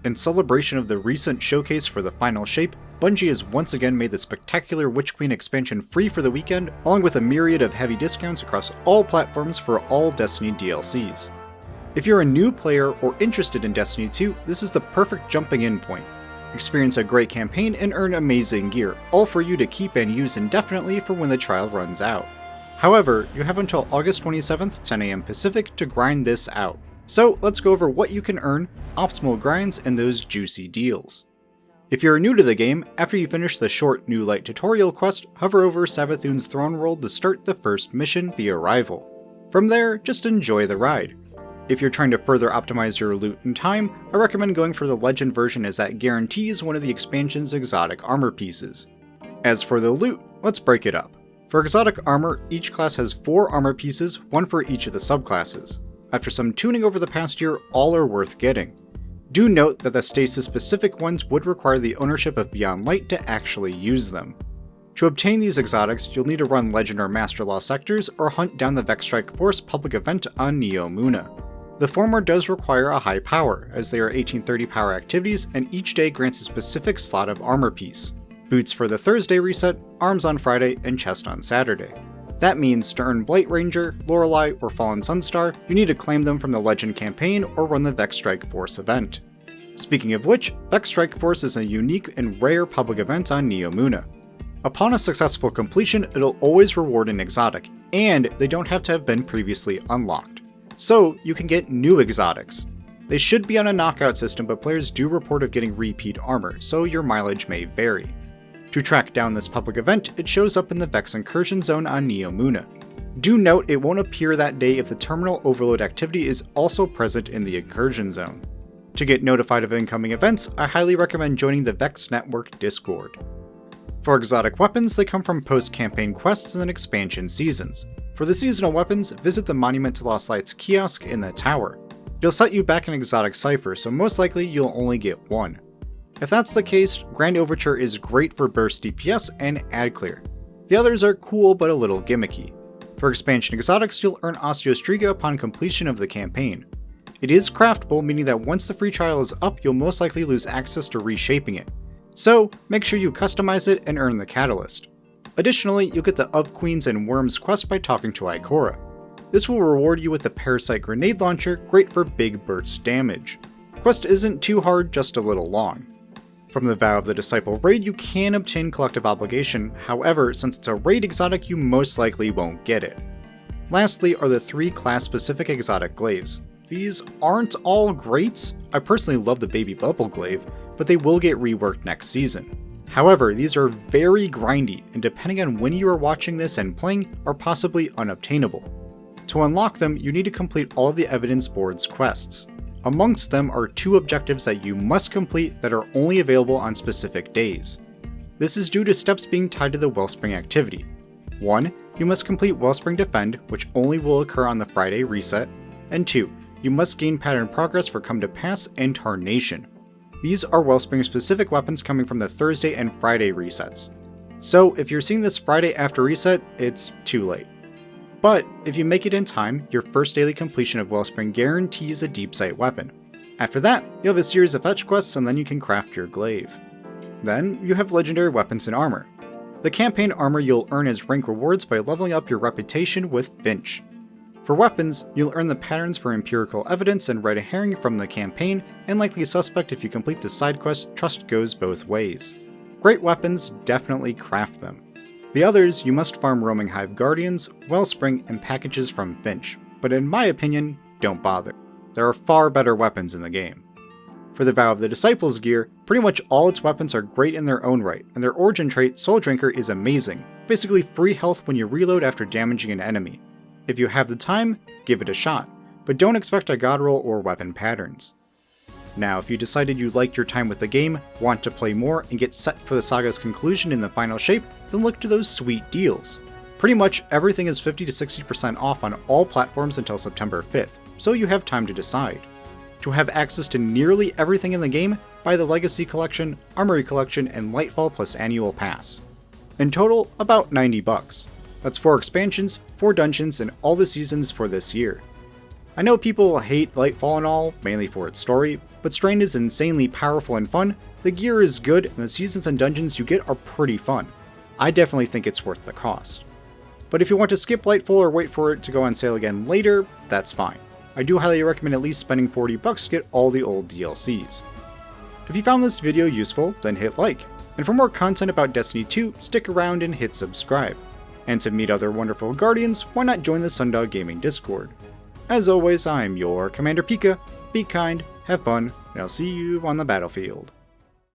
In celebration of the recent showcase for the final shape, Bungie has once again made the spectacular witchqueen expansion free for the weekend, along with a myriad of heavy discounts across all platforms for all Destiny DLCs. If you're a new player or interested in Destiny 2, this is the perfect jumping in point. Experience a great campaign and earn amazing gear, all for you to keep and use indefinitely for when the trial runs out. However, you have until August 27th, 10 AM Pacific to grind this out. So let's go over what you can earn, optimal grinds, and those juicy deals. If you're new to the game, after you finish the short New Light tutorial quest, hover over Savathun's throne world to start the first mission, The Arrival. From there, just enjoy the ride. If you're trying to further optimize your loot and time, I recommend going for the Legend version as that guarantees one of the expansion's exotic armor pieces. As for the loot, let's break it up. For exotic armor, each class has 4 armor pieces, one for each of the subclasses. After some tuning over the past year, all are worth getting. Do note that the stasis-specific ones would require the ownership of Beyond Light to actually use them. To obtain these exotics, you'll need to run Legend or Master Law sectors or hunt down the Vexstrike Force public event on Neomuna. The former does require a high power, as they are 1830 power activities and each day grants a specific slot of armor piece. Boots for the Thursday reset, arms on Friday, and chest on Saturday. That means to earn Blight Ranger, Lorelei, or Fallen Sunstar, you need to claim them from the Legend campaign or run the Vexstrike Force event. Speaking of which, Vexstrike Force is a unique and rare public event on Neomuna. Upon a successful completion, it'll always reward an exotic, and they don't have to have been previously unlocked. So, you can get new exotics. They should be on a knockout system, but players do report of getting repeat armor, so your mileage may vary. To track down this public event, it shows up in the Vex Incursion Zone on Neomuna. Do note it won't appear that day if the Terminal Overload activity is also present in the Incursion Zone. To get notified of incoming events, I highly recommend joining the Vex Network Discord. For exotic weapons, they come from post-campaign quests and expansion seasons. For the seasonal weapons, visit the Monument to Lost Lights kiosk in the tower. It'll set you back an exotic cipher, so most likely you'll only get one. If that's the case, Grand Overture is great for burst DPS and ad clear. The others are cool but a little gimmicky. For expansion exotics, you'll earn Osteostriga upon completion of the campaign. It is craftable, meaning that once the free trial is up, you'll most likely lose access to reshaping it. So, make sure you customize it and earn the Catalyst. Additionally, you'll get the Of Queens and Worms quest by talking to Ikora. This will reward you with the Parasite Grenade Launcher, great for big burst damage. Quest isn't too hard, just a little long. From the Vow of the Disciple raid, you can obtain Collective Obligation, however, since it's a raid exotic, you most likely won't get it. Lastly are the 3 class-specific exotic glaives. These aren't all great. I personally love the Baby Bubble glaive, but they will get reworked next season. However, these are very grindy, and depending on when you are watching this and playing, are possibly unobtainable. To unlock them, you need to complete all of the Evidence Board's quests. Amongst them are 2 objectives that you must complete that are only available on specific days. This is due to steps being tied to the Wellspring activity. 1. You must complete Wellspring Defend, which only will occur on the Friday reset, and 2. You must gain Pattern Progress for Come to Pass and Tarnation. These are Wellspring specific weapons coming from the Thursday and Friday resets. So if you're seeing this Friday after reset, it's too late. But if you make it in time, your first daily completion of Wellspring guarantees a deep sight weapon. After that, you'll have a series of fetch quests and then you can craft your glaive. Then, you have legendary weapons and armor. The campaign armor you'll earn as rank rewards by leveling up your reputation with Finch. For weapons, you'll earn the patterns for Empirical Evidence and Red Herring from the campaign, and Likely Suspect if you complete the side quest Trust Goes Both Ways. Great weapons, definitely craft them. The others, you must farm Roaming Hive Guardians, Wellspring, and packages from Finch, but in my opinion, don't bother. There are far better weapons in the game. For the Vow of the Disciples gear, pretty much all its weapons are great in their own right, and their origin trait, Soul Drinker, is amazing, basically free health when you reload after damaging an enemy. If you have the time, give it a shot, but don't expect a god roll or weapon patterns. Now, if you decided you liked your time with the game, want to play more, and get set for the saga's conclusion in the final shape, then look to those sweet deals. Pretty much everything is 50 to 60% off on all platforms until September 5th, so you have time to decide. To have access to nearly everything in the game, buy the Legacy Collection, Armory Collection, and Lightfall plus Annual Pass. In total, about $90. That's 4 expansions, 4 dungeons, and all the seasons for this year. I know people hate Lightfall and all, mainly for its story, but Strain is insanely powerful and fun, the gear is good, and the seasons and dungeons you get are pretty fun. I definitely think it's worth the cost. But if you want to skip Lightfall or wait for it to go on sale again later, that's fine. I do highly recommend at least spending $40 to get all the old DLCs. If you found this video useful, then hit like, and for more content about Destiny 2, stick around and hit subscribe. And to meet other wonderful Guardians, why not join the Sundog Gaming Discord? As always, I'm your Commander Pika, be kind, have fun, and I'll see you on the battlefield.